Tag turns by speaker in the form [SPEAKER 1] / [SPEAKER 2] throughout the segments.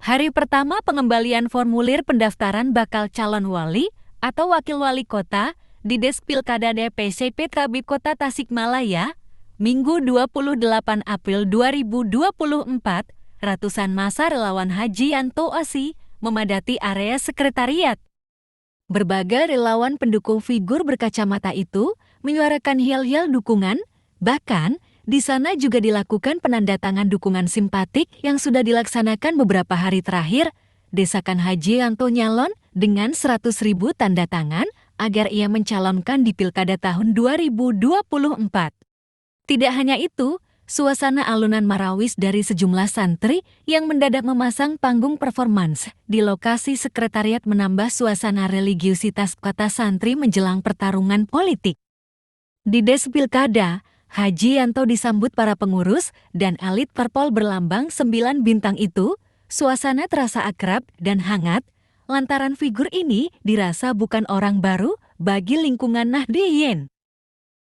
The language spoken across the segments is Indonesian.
[SPEAKER 1] Hari pertama pengembalian formulir pendaftaran bakal calon wali atau wakil wali kota di Des Pilkada DPC PKB Kota Tasikmalaya, Minggu 28 April 2024, ratusan massa relawan Haji Yanto Osi memadati area sekretariat. Berbagai relawan pendukung figur berkacamata itu menyuarakan yel-yel dukungan, bahkan di sana juga dilakukan penandatangan dukungan simpatik yang sudah dilaksanakan beberapa hari terakhir, desakan Haji Yanto nyalon dengan 100.000 tanda tangan agar ia mencalonkan di Pilkada tahun 2024. Tidak hanya itu, suasana alunan marawis dari sejumlah santri yang mendadak memasang panggung performance di lokasi sekretariat menambah suasana religiusitas kota santri menjelang pertarungan politik. Di Des Pilkada, Haji Yanto disambut para pengurus dan elit parpol berlambang 9 bintang itu, suasana terasa akrab dan hangat, lantaran figur ini dirasa bukan orang baru bagi lingkungan Nahdliyin.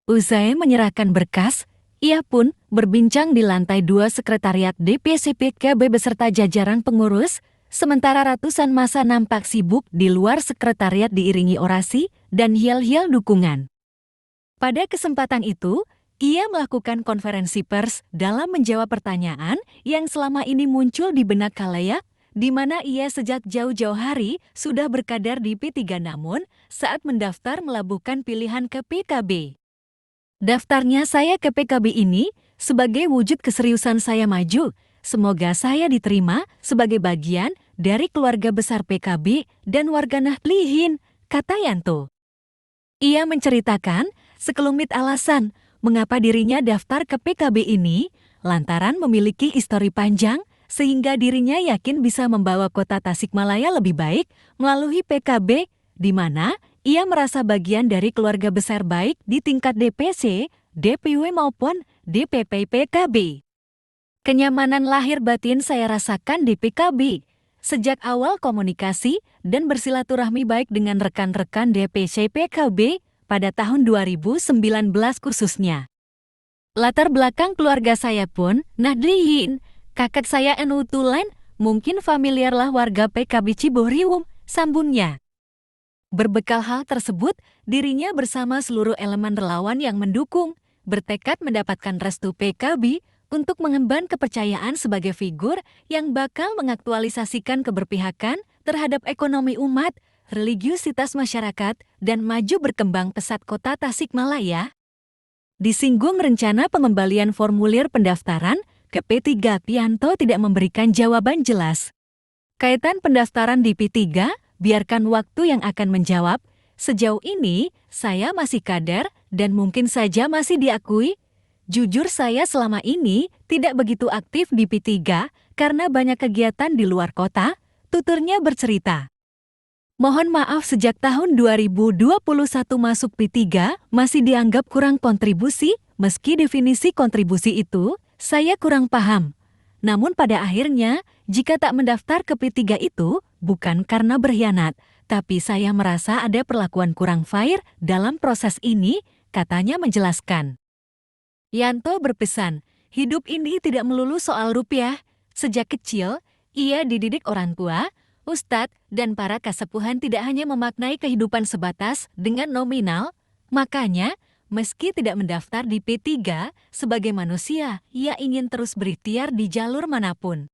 [SPEAKER 1] Usai menyerahkan berkas, ia pun berbincang di lantai 2 sekretariat DPC PKB beserta jajaran pengurus, sementara ratusan massa nampak sibuk di luar sekretariat diiringi orasi dan yel-yel dukungan. Pada kesempatan itu, ia melakukan konferensi pers dalam menjawab pertanyaan yang selama ini muncul di benak khalayak, di mana ia sejak jauh-jauh hari sudah berkader di P3 namun saat mendaftar melabuhkan pilihan ke PKB. Daftarnya saya ke PKB ini sebagai wujud keseriusan saya maju. Semoga saya diterima sebagai bagian dari keluarga besar PKB dan warga Nahdliyin, kata Yanto. Ia menceritakan sekelumit alasan mengapa dirinya daftar ke PKB ini, lantaran memiliki histori panjang sehingga dirinya yakin bisa membawa kota Tasikmalaya lebih baik melalui PKB, di mana ia merasa bagian dari keluarga besar baik di tingkat DPC, DPW maupun DPP PKB. Kenyamanan lahir batin saya rasakan di PKB. Sejak awal komunikasi dan bersilaturahmi baik dengan rekan-rekan DPC PKB pada tahun 2019 khususnya. Latar belakang keluarga saya pun Nahdliyin, kakak saya NU Tulen, mungkin familiarlah warga PKB Ciborium, sambungnya. Berbekal hal tersebut, dirinya bersama seluruh elemen relawan yang mendukung, bertekad mendapatkan restu PKB untuk mengemban kepercayaan sebagai figur yang bakal mengaktualisasikan keberpihakan terhadap ekonomi umat, religiusitas masyarakat, dan maju berkembang pesat kota Tasikmalaya. Disinggung rencana pengembalian formulir pendaftaran, ke P3 Yanto tidak memberikan jawaban jelas. Kaitan pendaftaran di P3, biarkan waktu yang akan menjawab. Sejauh ini, saya masih kader dan mungkin saja masih diakui. Jujur saya selama ini tidak begitu aktif di P3 karena banyak kegiatan di luar kota, tuturnya bercerita. Mohon maaf sejak tahun 2021 masuk P3 masih dianggap kurang kontribusi, meski definisi kontribusi itu saya kurang paham. Namun pada akhirnya, jika tak mendaftar ke P3 itu bukan karena berkhianat, tapi saya merasa ada perlakuan kurang fair dalam proses ini, katanya menjelaskan. Yanto berpesan, hidup ini tidak melulu soal rupiah. Sejak kecil, ia dididik orang tua, ustadz, dan para kasepuhan tidak hanya memaknai kehidupan sebatas dengan nominal. Makanya, meski tidak mendaftar di P3, sebagai manusia, ia ingin terus berikhtiar di jalur manapun.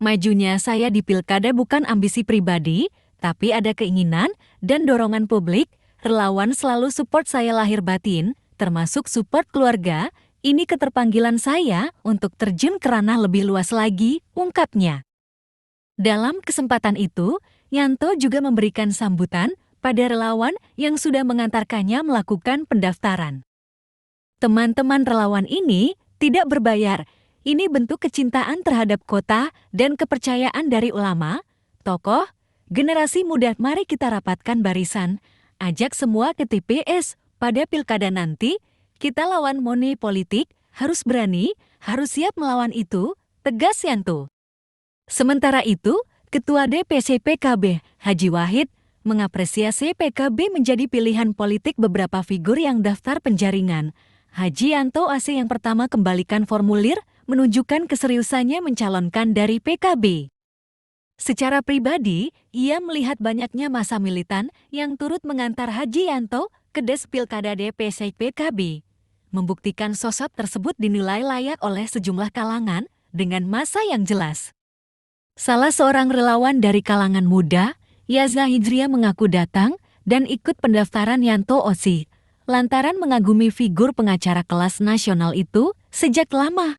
[SPEAKER 1] Majunya saya di pilkada bukan ambisi pribadi, tapi ada keinginan dan dorongan publik. Relawan selalu support saya lahir batin, termasuk support keluarga. Ini keterpanggilan saya untuk terjun ke ranah lebih luas lagi, ungkapnya. Dalam kesempatan itu, Yanto juga memberikan sambutan pada relawan yang sudah mengantarkannya melakukan pendaftaran. Teman-teman relawan ini tidak berbayar. Ini bentuk kecintaan terhadap kota dan kepercayaan dari ulama, tokoh, generasi muda. Mari kita rapatkan barisan, ajak semua ke TPS. Pada pilkada nanti, kita lawan money politik, harus berani, harus siap melawan itu, tegas Yanto. Sementara itu, Ketua DPC PKB, Haji Wahid, mengapresiasi PKB menjadi pilihan politik beberapa figur yang daftar penjaringan. Haji Yanto Osi yang pertama kembalikan formulir, menunjukkan keseriusannya mencalonkan dari PKB. Secara pribadi, ia melihat banyaknya massa militan yang turut mengantar Haji Yanto ke Des Pilkada DPC PKB. Membuktikan sosok tersebut dinilai layak oleh sejumlah kalangan dengan massa yang jelas. Salah seorang relawan dari kalangan muda, Yazna Hijriah mengaku datang dan ikut pendaftaran Yanto Osi, lantaran mengagumi figur pengacara kelas nasional itu sejak lama.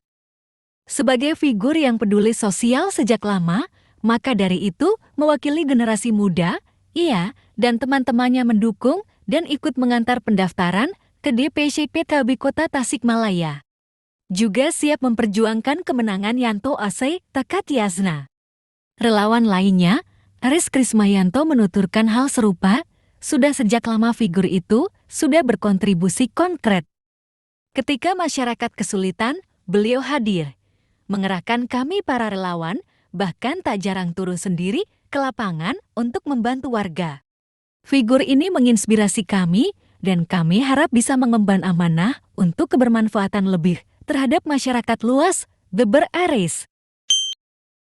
[SPEAKER 1] Sebagai figur yang peduli sosial sejak lama, maka dari itu mewakili generasi muda, ia dan teman-temannya mendukung dan ikut mengantar pendaftaran ke DPC PKB Kota Tasikmalaya. Juga siap memperjuangkan kemenangan Yanto Osi tekad Yazna. Relawan lainnya, Aris Krismayanto menuturkan hal serupa, sudah sejak lama figur itu sudah berkontribusi konkret. Ketika masyarakat kesulitan, beliau hadir, mengerahkan kami para relawan, bahkan tak jarang turun sendiri ke lapangan untuk membantu warga. Figur ini menginspirasi kami, dan kami harap bisa mengemban amanah untuk kebermanfaatan lebih terhadap masyarakat luas, beber Aris.